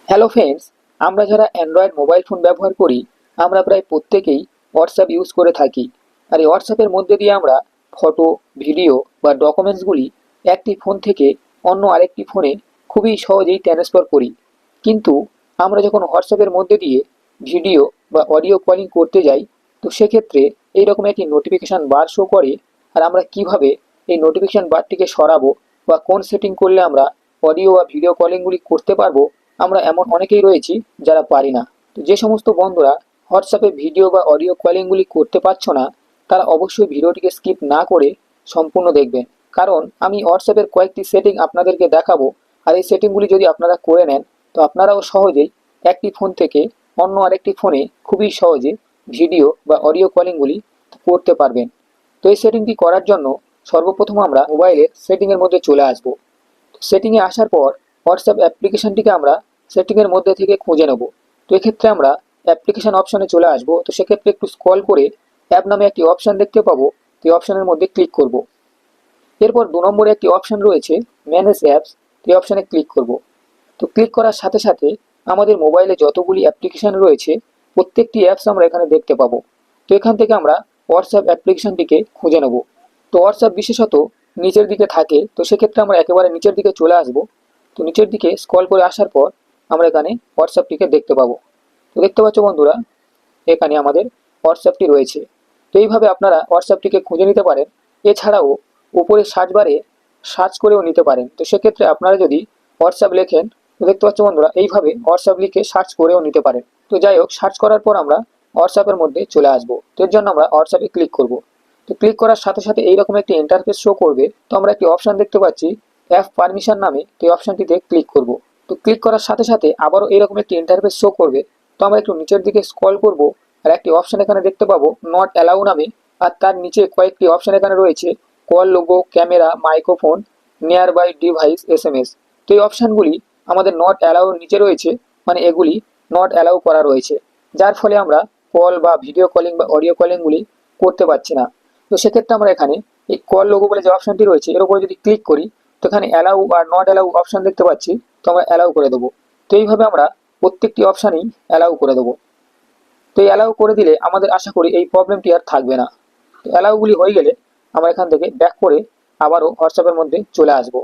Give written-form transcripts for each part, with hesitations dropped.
Hello friends, আমরা যারা Android mobile phone ব্যবহার করি আমরা প্রায় প্রত্যেকেই হোয়াটসঅ্যাপ ইউজ করে থাকি। আর এই হোয়াটসঅ্যাপের মধ্যে দিয়ে আমরা ফটো, ভিডিও বা ডকুমেন্টসগুলি একটি ফোন থেকে অন্য আরেকটি ফোনে খুবই সহজেই ট্রান্সফার করি। কিন্তু আমরা যখন হোয়াটসঅ্যাপের মধ্যে দিয়ে ভিডিও বা অডিও কলিং করতে যাই, তো সেক্ষেত্রে এইরকম একটি নোটিফিকেশান বার শো করে। আর আমরা কিভাবে এই নোটিফিকেশান বারটিকে সরাবো বা কোন সেটিং করলে আমরা অডিও বা ভিডিও কলিংগুলি করতে পারবো, আমরা এমন অনেকেই রয়েছি যারা পারি না। তো যে সমস্ত বন্ধুরা হোয়াটসঅ্যাপে ভিডিও বা অডিও কলিংগুলি করতে পারছো না, তারা অবশ্যই ভিডিওটিকে স্কিপ না করে সম্পূর্ণ দেখবেন। কারণ আমি হোয়াটসঅ্যাপের কয়েকটি সেটিং আপনাদেরকে দেখাবো। আর এই সেটিংগুলি যদি আপনারা করে নেন, তো আপনারাও সহজেই একটি ফোন থেকে অন্য আরেকটি ফোনে খুবই সহজে ভিডিও বা অডিও কলিংগুলি করতে পারবেন। তো এই সেটিংটি করার জন্য সর্বপ্রথম আমরা মোবাইলের সেটিংয়ের মধ্যে চলে আসব। সেটিংয়ে আসার পর হোয়াটসঅ্যাপ অ্যাপ্লিকেশনটিকে আমরা সেটিংয়ের মধ্যে থেকে খুঁজে নেব। তো এক্ষেত্রে আমরা অ্যাপ্লিকেশন অপশনে চলে আসব। তো সেক্ষেত্রে একটু স্ক্রল করে অ্যাপ নামে একটি অপশন দেখতে পাবো। তো এই অপশনের মধ্যে ক্লিক করব। এরপর 2 নম্বরে একটি অপশন রয়েছে ম্যানেজ অ্যাপস। এই অপশনে ক্লিক করব। তো ক্লিক করার সাথে সাথে আমাদের মোবাইলে যতগুলি অ্যাপ্লিকেশন রয়েছে প্রত্যেকটি অ্যাপস আমরা এখানে দেখতে পাবো। তো এখান থেকে আমরা হোয়াটসঅ্যাপ অ্যাপ্লিকেশনটিকে খুঁজে নেব। তো হোয়াটসঅ্যাপ বিশেষত নিচের দিকে থাকে, তো সেক্ষেত্রে আমরা একেবারে নিচের দিকে চলে আসব। তো নিচের দিকে স্ক্রল করে আসার পর আমরা এখানে হোয়াটসঅ্যাপটিকে দেখতে পাবো। তো দেখতে পাচ্ছ বন্ধুরা, এখানে আমাদের হোয়াটসঅ্যাপটি রয়েছে। তো এইভাবে আপনারা হোয়াটসঅ্যাপটিকে খুঁজে নিতে পারেন। এছাড়াও উপরে সার্চ বারে সার্চ করেও নিতে পারেন। তো সেক্ষেত্রে আপনারা যদি হোয়াটসঅ্যাপ লেখেন, তো দেখতে পাচ্ছ বন্ধুরা এইভাবে হোয়াটসঅ্যাপ লিখে সার্চ করেও নিতে পারেন। তো যাই হোক, সার্চ করার পর আমরা হোয়াটসঅ্যাপের মধ্যে চলে আসবো। তো এর জন্য আমরা হোয়াটসঅ্যাপে ক্লিক করব। তো ক্লিক করার সাথে সাথে এইরকম একটি ইন্টারফেস শো করবে। তো আমরা একটি অপশন দেখতে পাচ্ছি অ্যাপ পারমিশন নামে। তো এই অপশনটিতে ক্লিক করব। তো ক্লিক করার সাথে সাথে আবারও এইরকম একটি ইন্টারফেস শো করবে। তো আমরা একটু নিচের দিকে স্ক্রল করব। আর একটি অপশন এখানে দেখতে পাবো নট অ্যালাউ নামে। আর তার নিচে কয়েকটি অপশন এখানে রয়েছে call, logo, camera, microphone, nearby device, SMS. তো এই অপশনগুলি আমাদের নট অ্যালাউর নিচে রয়েছে, মানে এগুলি নট অ্যালাউ করা রয়েছে, যার ফলে আমরা কল বা ভিডিও কলিং বা অডিও কলিংগুলি করতে পারছি না। তো সেক্ষেত্রে আমরা এখানে এই কল লোগো বলে যে অপশনটি রয়েছে এর উপরে যদি ক্লিক করি, তো এখানে allow are not allow option দেখতে পাচ্ছি। তো আমরা অ্যালাউ করে দেবো। তো এইভাবে আমরা প্রত্যেকটি অপশানই অ্যালাউ করে দেবো। তো এই অ্যালাউ করে দিলে আমাদের আশা করি এই প্রবলেমটি আর থাকবে না। তো অ্যালাউগুলি হয়ে গেলে আমরা এখান থেকে ব্যাক করে আবারও হোয়াটসঅ্যাপের মধ্যে চলে আসব।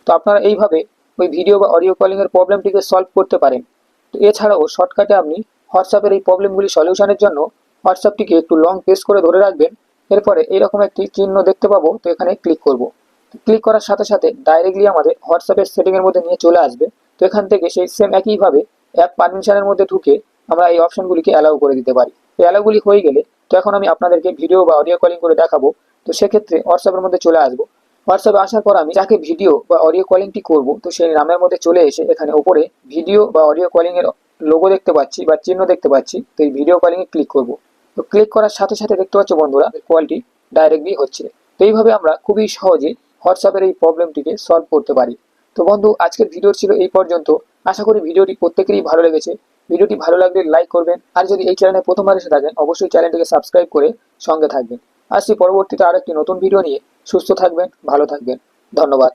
তো আপনারা এইভাবে ওই ভিডিও বা অডিও কলিংয়ের প্রবলেমটিকে সলভ করতে পারেন। তো এছাড়াও শর্টকাটে আপনি হোয়াটসঅ্যাপের এই প্রবলেমগুলি সলিউশনের জন্য হোয়াটসঅ্যাপটিকে একটু লং প্রেস করে ধরে রাখবেন। এরপরে এইরকম একটি চিহ্ন দেখতে পাবো। তো এখানে ক্লিক করব। ক্লিক করার সাথে সাথে ডাইরেক্টলি আমাদের হোয়াটসঅ্যাপের সেটিংয়ের মধ্যে নিয়ে চলে আসবে। তো এখান থেকে সেই সেম একইভাবে অ্যাপ পারমিশনের মধ্যে ঢুকে আমরা এই অপশনগুলিকে অ্যালাউ করে দিতে পারি। তো অ্যালাউগুলি হয়ে গেলে তো এখন আমি আপনাদেরকে ভিডিও বা অডিও কলিং করে দেখাবো। তো সেক্ষেত্রে হোয়াটসঅ্যাপের মধ্যে চলে আসবো। হোয়াটসঅ্যাপে আসার পর আমি যাকে ভিডিও বা অডিও কলিংটি করব, তো সেই নামের মধ্যে চলে এসে এখানে উপরে ভিডিও বা অডিও কলিং এর লোগো দেখতে পাচ্ছি বা চিহ্ন দেখতে পাচ্ছি। তো এই ভিডিও কলিং এ ক্লিক করব। তো ক্লিক করার সাথে সাথে দেখতে পাচ্ছ বন্ধুরা কলটি ডাইরেক্টলি হচ্ছে। তো এইভাবে আমরা খুবই সহজে হোয়াটসঅ্যাপের এই প্রবলেমটিকে সলভ করতে পারি। তো বন্ধু, আজকের ভিডিও ছিল এই পর্যন্ত। আশা করি ভিডিওটি প্রত্যেকেরই ভালো লেগেছে। ভিডিওটি ভালো লাগলে লাইক করবেন, আর যদি এই চ্যানেলে প্রথমবার এসে থাকেন অবশ্যই চ্যানেলটিকে সাবস্ক্রাইব করে সঙ্গে থাকবেন। আসছি পরবর্তীতে আরেকটি নতুন ভিডিও নিয়ে। সুস্থ থাকবেন, ভালো থাকবেন। ধন্যবাদ।